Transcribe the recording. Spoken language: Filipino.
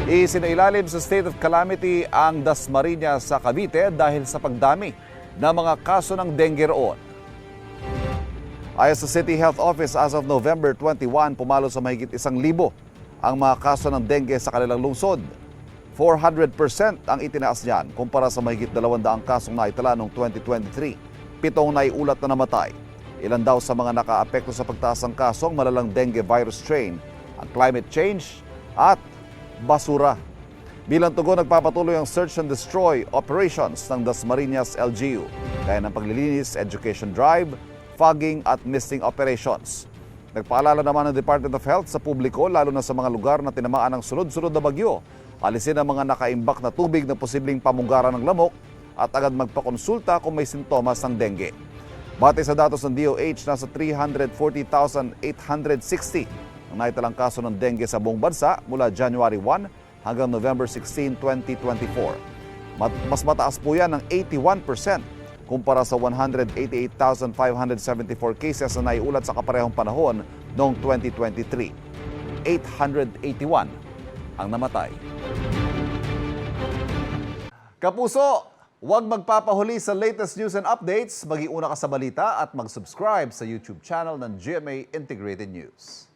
Isinailalim sa state of calamity ang Dasmariñas sa Cavite dahil sa pagdami ng mga kaso ng dengue roon. Ayon sa City Health Office, as of November 21, pumalo sa mahigit 1,000 ang mga kaso ng dengue sa kanilang lungsod. 400% ang itinaas niyan kumpara sa mahigit 200 kasong naitala noong 2023. 7 naiulat na namatay. Ilan daw sa mga nakaapekto sa pagtaas ng kasong malalang dengue virus strain, ang climate change at basura. Bilang tugon, nagpapatuloy ang search and destroy operations ng Dasmariñas LGU, gaya ng paglilinis, education drive, fogging at misting operations. Nagpaalala naman ng Department of Health sa publiko, lalo na sa mga lugar na tinamaan ng sunod-sunod na bagyo, alisin ang mga nakaimbak na tubig na posibleng pamunggaran ng lamok at agad magpakonsulta kung may sintomas ng dengue. Batay sa datos ng DOH, nasa 340,860 ang naitalang kaso ng dengue sa buong bansa mula January 1 hanggang November 16, 2024. Mas mataas po yan ng 81% kumpara sa 188,574 cases na naiulat sa kaparehong panahon noong 2023. 881 ang namatay. Kapuso, huwag magpapahuli sa latest news and updates. Mag-iuna ka sa balita at mag-subscribe sa YouTube channel ng GMA Integrated News.